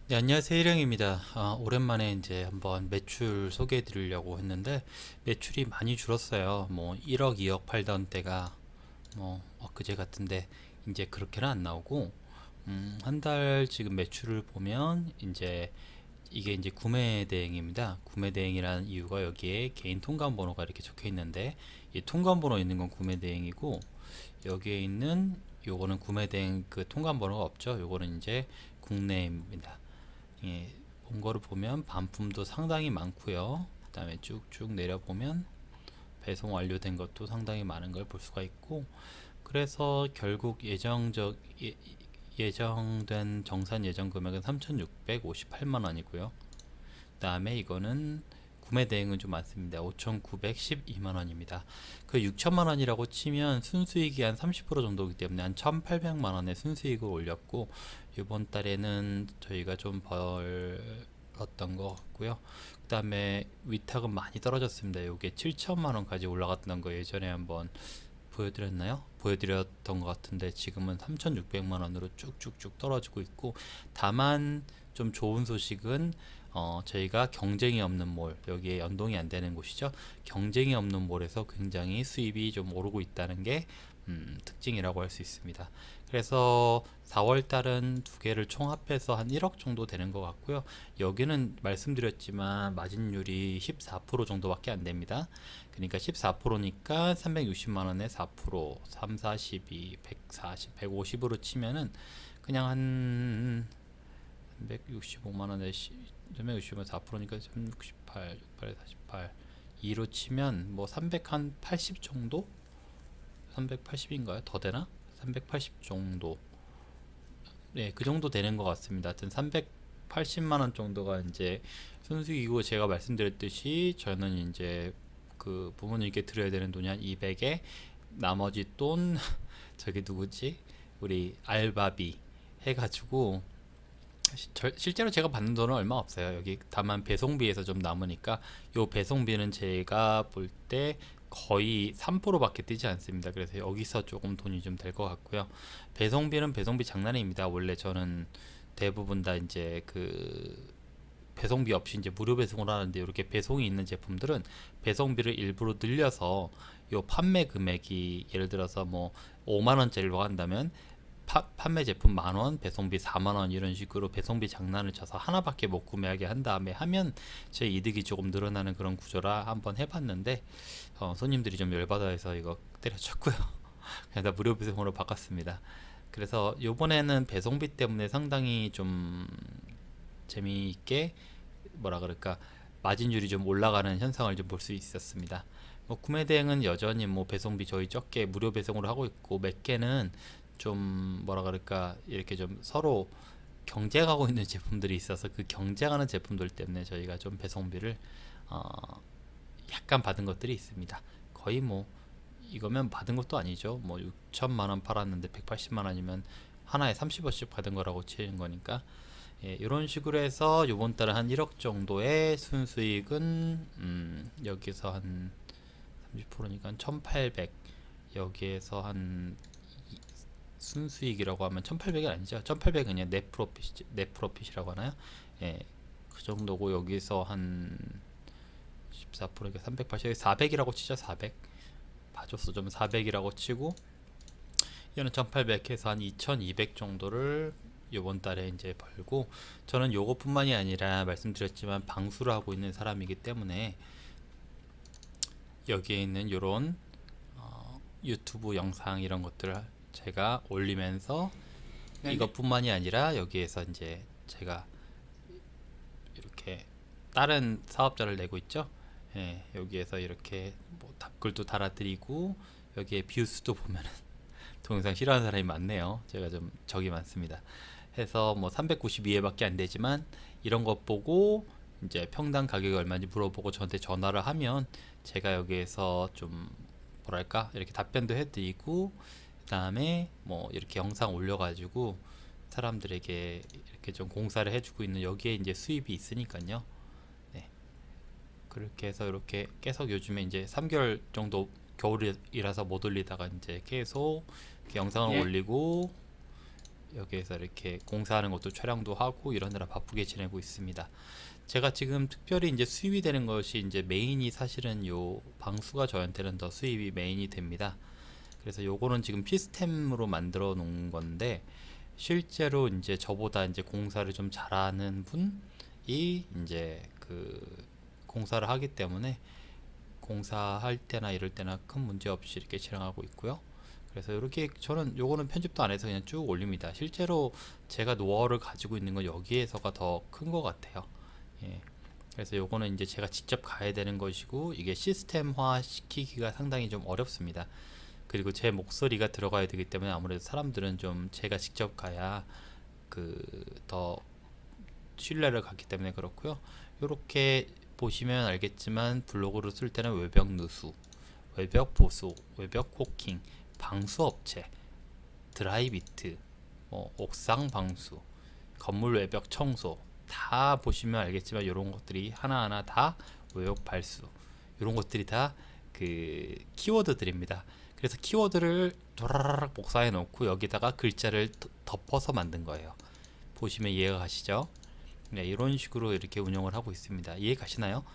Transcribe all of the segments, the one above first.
네, 안녕하세요. 일영입니다. 오랜만에 이제 한번 매출 소개해 드리려고 했는데 매출이 많이 줄었어요. 뭐 1억, 2억 팔던 때가 뭐 엊그제 같은데 이제 그렇게는 안 나오고 한 달 지금 매출을 보면 이제 이게 이제 구매 대행입니다. 구매 대행이라는 이유가 여기에 개인 통관 번호가 이렇게 적혀 있는데 이 통관 번호 있는 건 구매 대행이고 여기에 있는 요거는 구매 대행 그 통관 번호가 없죠. 요거는 이제 국내입니다. 예, 본 거를 보면 반품도 상당히 많고요. 그 다음에 쭉쭉 내려보면 배송 완료된 것도 상당히 많은 걸 볼 수가 있고, 그래서 결국 예정된 정산 예정 금액은 3,658만 원이고요. 그 다음에 이거는 구매 대행은 좀 많습니다. 5,912만 원입니다. 그 6천만 원이라고 치면 순수익이 한 30% 정도이기 때문에 한 1,800만 원의 순수익을 올렸고, 이번 달에는 저희가 좀 벌었던 것 같고요. 그 다음에 위탁은 많이 떨어졌습니다. 이게 7천만 원까지 올라갔던 거 예전에 한번 보여드렸나요? 보여드렸던 것 같은데 지금은 3,600만 원으로 쭉쭉쭉 떨어지고 있고, 다만 좀 좋은 소식은 저희가 경쟁이 없는 몰, 여기에 연동이 안 되는 곳이죠. 경쟁이 없는 몰에서 굉장히 수입이 좀 오르고 있다는 게 특징이라고 할 수 있습니다. 그래서 4월 달은 두 개를 총합해서 한 1억 정도 되는 것 같고요. 여기는 말씀드렸지만 마진율이 14% 정도밖에 안 됩니다. 그러니까 14%니까 360만 원에 4%, 3, 42, 140, 150으로 치면은 그냥 한 365만 원에 365만 4%니까 368, 68, 48, 2로 치면 뭐 300 한 80 정도? 380인가요? 더 되나? 380 정도. 네, 그 정도 되는 것 같습니다. 하여튼 380만 원 정도가 이제 순수익이고, 제가 말씀드렸듯이 저는 이제 그 부모님께 드려야 되는 돈이 한 200에 나머지 돈 저기 누구지? 우리 알바비 해가지고 실제로 제가 받는 돈은 얼마 없어요. 여기 다만 배송비에서 좀 남으니까, 요 배송비는 제가 볼 때 거의 3%밖에 뛰지 않습니다. 그래서 여기서 조금 돈이 좀 될 것 같고요. 배송비는 배송비 장난입니다. 원래 저는 대부분 다 이제 그 배송비 없이 이제 무료 배송을 하는데, 이렇게 배송이 있는 제품들은 배송비를 일부러 늘려서 요 판매 금액이 예를 들어서 뭐 5만 원짜리로 한다면 판매 제품 만원, 배송비 4만원, 이런 식으로 배송비 장난을 쳐서 하나밖에 못 구매하게 한 다음에 하면 제 이득이 조금 늘어나는 그런 구조라 한번 해봤는데, 손님들이 좀 열받아해서 이거 때려쳤고요. 그냥 다 무료 배송으로 바꿨습니다. 그래서 요번에는 배송비 때문에 상당히 좀 재미있게, 뭐라 그럴까, 마진율이 좀 올라가는 현상을 좀 볼 수 있었습니다. 뭐 구매 대행은 여전히 뭐 배송비 저희 적게 무료 배송으로 하고 있고, 몇 개는 좀 뭐라 그럴까, 이렇게 좀 서로 경쟁하고 있는 제품들이 있어서 그 경쟁하는 제품들 때문에 저희가 좀 배송비를 어, 약간 받은 것들이 있습니다. 거의 뭐 이거면 받은 것도 아니죠. 뭐 6천만 원 팔았는데 180만 원이면 하나에 30원씩 받은 거라고 치는 거니까, 예, 이런 식으로 해서 이번 달은 한 1억 정도의 순수익은 여기서 한 30%니까 1,800, 여기에서 한 순수익이라고 하면 1,800이 아니죠. 1,800은 그냥 넷 프로핏이라고 하나요? 예, 그 정도고, 여기서 한 14%니까 380, 400이라고 치죠. 400 봐줬어. 좀 400이라고 치고, 이거는 1,800 해서 한 2,200 정도를 요번 달에 이제 벌고, 저는 요것뿐만이 아니라 말씀드렸지만 방수를 하고 있는 사람이기 때문에 여기에 있는 요런 유튜브 영상 이런 것들을 제가 올리면서, 네네. 이것뿐만이 아니라 여기에서 이제 제가 이렇게 다른 사업자를 내고 있죠. 예, 여기에서 이렇게 뭐 답글도 달아드리고, 여기에 뷰수도 보면은 동영상 싫어하는 사람이 많네요. 제가 좀 적이 많습니다. 해서 뭐 392회밖에 안 되지만, 이런 것 보고 이제 평당 가격이 얼마인지 물어보고 저한테 전화를 하면 제가 여기에서 좀 뭐랄까 이렇게 답변도 해드리고, 그 다음에 뭐 이렇게 영상 올려가지고 사람들에게 이렇게 좀 공사를 해주고 있는, 여기에 이제 수입이 있으니까요. 네, 그렇게 해서 이렇게 계속 요즘에 이제 3개월 정도 겨울이라서 못 올리다가 이제 계속 이렇게 영상을 예. 올리고 여기에서 이렇게 공사하는 것도 촬영도 하고 이러느라 바쁘게 지내고 있습니다. 제가 지금 특별히 이제 수입이 되는 것이 이제 메인이 사실은 요 방수가 저한테는 더 수입이 메인이 됩니다. 그래서 요거는 지금 시스템으로 만들어 놓은 건데 실제로 이제 저보다 이제 공사를 좀 잘하는 분이 이제 그 공사를 하기 때문에 공사할 때나 이럴 때나 큰 문제 없이 이렇게 진행하고 있고요. 그래서 이렇게 저는 요거는 편집도 안 해서 그냥 쭉 올립니다. 실제로 제가 노하우를 가지고 있는 건 여기에서가 더 큰 것 같아요. 예. 그래서 요거는 이제 제가 직접 가야 되는 것이고 이게 시스템화 시키기가 상당히 좀 어렵습니다. 그리고 제 목소리가 들어가야 되기 때문에 아무래도 사람들은 좀 제가 직접 가야 그 더 신뢰를 갖기 때문에 그렇고요. 이렇게 보시면 알겠지만 블로그를 쓸 때는 외벽 누수, 외벽 보수, 외벽 코킹, 방수 업체, 드라이비트, 옥상 방수, 건물 외벽 청소 다 보시면 알겠지만 이런 것들이 하나하나 다 외벽 발수 이런 것들이 다 그 키워드들입니다. 그래서 키워드를 도라락 복사해 놓고 여기다가 글자를 덮어서 만든 거예요. 보시면 이해가 가시죠? 네, 이런 식으로 이렇게 운영을 하고 있습니다. 이해 가시나요?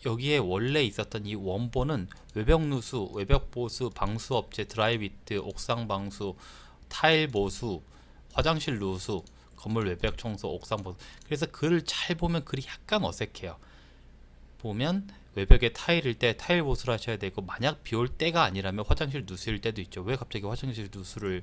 여기에 원래 있었던 이 원본은 외벽 누수, 외벽 보수, 방수 업체, 드라이비트, 옥상 방수, 타일 보수, 화장실 누수, 건물 외벽 청소, 옥상 보수. 그래서 글을 잘 보면 글이 약간 어색해요. 보면 외벽에 타일일 때 타일 보수를 하셔야 되고 만약 비 올 때가 아니라면 화장실 누수일 때도 있죠. 왜 갑자기 화장실 누수를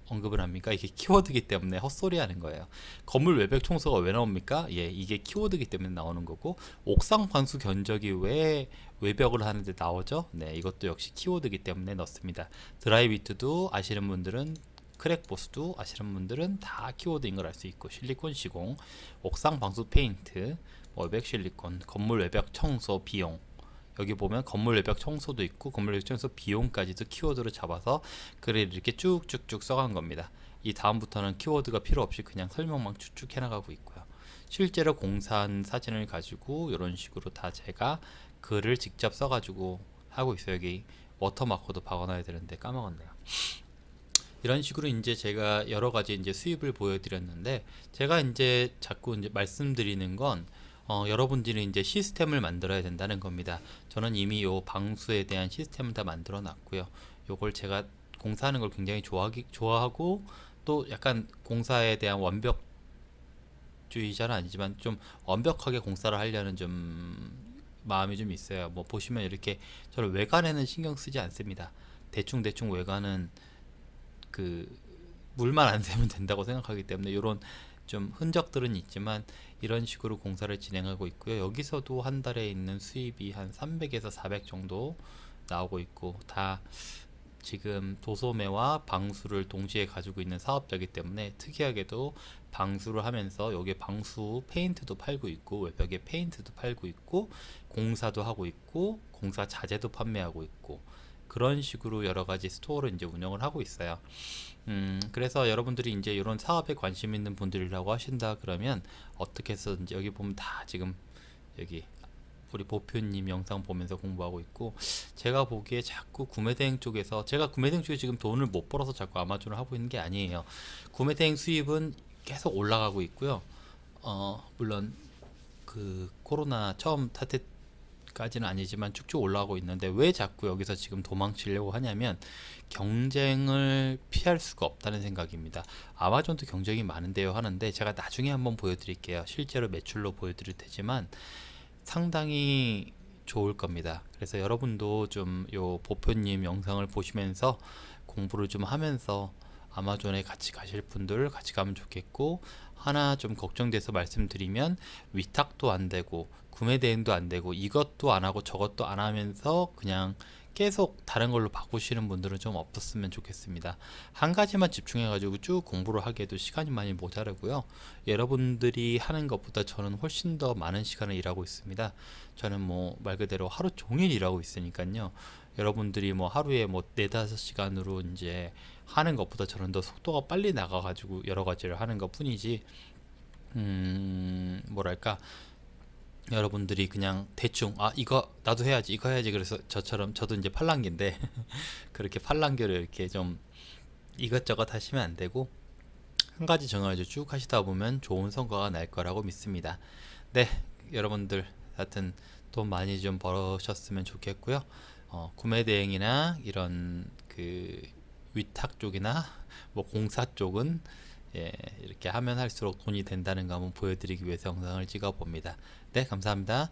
언급을 합니까? 이게 키워드이기 때문에 헛소리 하는 거예요. 건물 외벽 청소가 왜 나옵니까? 예, 이게 키워드이기 때문에 나오는 거고 옥상 방수 견적이 왜 외벽을 하는데 나오죠? 네, 이것도 역시 키워드이기 때문에 넣습니다. 드라이비트도 아시는 분들은 크랙 보수도 아시는 분들은 다 키워드인 걸 알 수 있고 실리콘 시공, 옥상 방수 페인트, 외벽 실리콘, 건물 외벽 청소 비용 여기 보면 건물 외벽 청소도 있고 건물 외벽 청소 비용까지도 키워드로 잡아서 글을 이렇게 쭉쭉쭉 써간 겁니다. 이 다음부터는 키워드가 필요 없이 그냥 설명만 쭉쭉 해나가고 있고요. 실제로 공사한 사진을 가지고 이런 식으로 다 제가 글을 직접 써가지고 하고 있어요. 여기 워터마커도 박아놔야 되는데 까먹었네요. 이런 식으로 이제 제가 여러 가지 이제 수입을 보여드렸는데 제가 이제 자꾸 이제 말씀드리는 건 여러분들이 이제 시스템을 만들어야 된다는 겁니다. 저는 이미 요 방수에 대한 시스템을 다 만들어 놨고요. 요걸 제가 공사하는 걸 굉장히 좋아하고 또 약간 공사에 대한 완벽주의자는 아니지만 좀 완벽하게 공사를 하려는 좀 마음이 좀 있어요. 뭐 보시면 이렇게 저는 외관에는 신경 쓰지 않습니다. 대충 외관은 그 물만 안 새면 된다고 생각하기 때문에 이런 좀 흔적들은 있지만 이런 식으로 공사를 진행하고 있고요. 여기서도 한 달에 있는 수입이 한 300에서 400 정도 나오고 있고 다 지금 도소매와 방수를 동시에 가지고 있는 사업자이기 때문에 특이하게도 방수를 하면서 여기에 방수 페인트도 팔고 있고 외벽에 페인트도 팔고 있고 공사도 하고 있고 공사 자재도 판매하고 있고 그런 식으로 여러 가지 스토어를 이제 운영을 하고 있어요. 그래서 여러분들이 이제 이런 사업에 관심 있는 분들이라고 하신다 그러면 어떻게 해서 이제 여기 보면 다 지금 여기 우리 보표님 영상 보면서 공부하고 있고 제가 보기에 자꾸 구매대행 쪽에서 제가 구매대행 쪽에 지금 돈을 못 벌어서 자꾸 아마존을 하고 있는 게 아니에요. 구매대행 수입은 계속 올라가고 있고요. 물론 그 코로나 처음 탓까지는 아니지만 쭉쭉 올라가고 있는데 왜 자꾸 여기서 지금 도망치려고 하냐면 경쟁을 피할 수가 없다는 생각입니다. 아마존도 경쟁이 많은데요 하는데 제가 나중에 한번 보여드릴게요. 실제로 매출로 보여드릴 테지만 상당히 좋을 겁니다. 그래서 여러분도 좀 요 보표님 영상을 보시면서 공부를 좀 하면서 아마존에 같이 가실 분들 같이 가면 좋겠고 하나 좀 걱정돼서 말씀드리면 위탁도 안 되고 구매 대행도 안 되고 이것도 안 하고 저것도 안 하면서 그냥 계속 다른 걸로 바꾸시는 분들은 좀 없었으면 좋겠습니다. 한 가지만 집중해 가지고 쭉 공부를 하기에도 시간이 많이 모자라고요. 여러분들이 하는 것보다 저는 훨씬 더 많은 시간을 일하고 있습니다. 저는 뭐 말 그대로 하루 종일 일하고 있으니까요. 여러분들이 뭐 하루에 뭐 4~5시간으로 이제 하는 것보다 저는 더 속도가 빨리 나가 가지고 여러 가지를 하는 것 뿐이지 뭐랄까 여러분들이 그냥 대충 이거 나도 해야지 이거 해야지 그래서 저처럼 저도 이제 팔랑귀인데 그렇게 팔랑귀를 이렇게 좀 이것저것 하시면 안 되고 한 가지 정해서 쭉 하시다 보면 좋은 성과가 날 거라고 믿습니다. 네, 여러분들 하여튼 돈 많이 좀 벌으셨으면 좋겠고요. 구매 대행이나 이런 그 위탁 쪽이나 뭐 공사 쪽은 예, 이렇게 하면 할수록 돈이 된다는 거 한번 보여드리기 위해서 영상을 찍어 봅니다. 네, 감사합니다.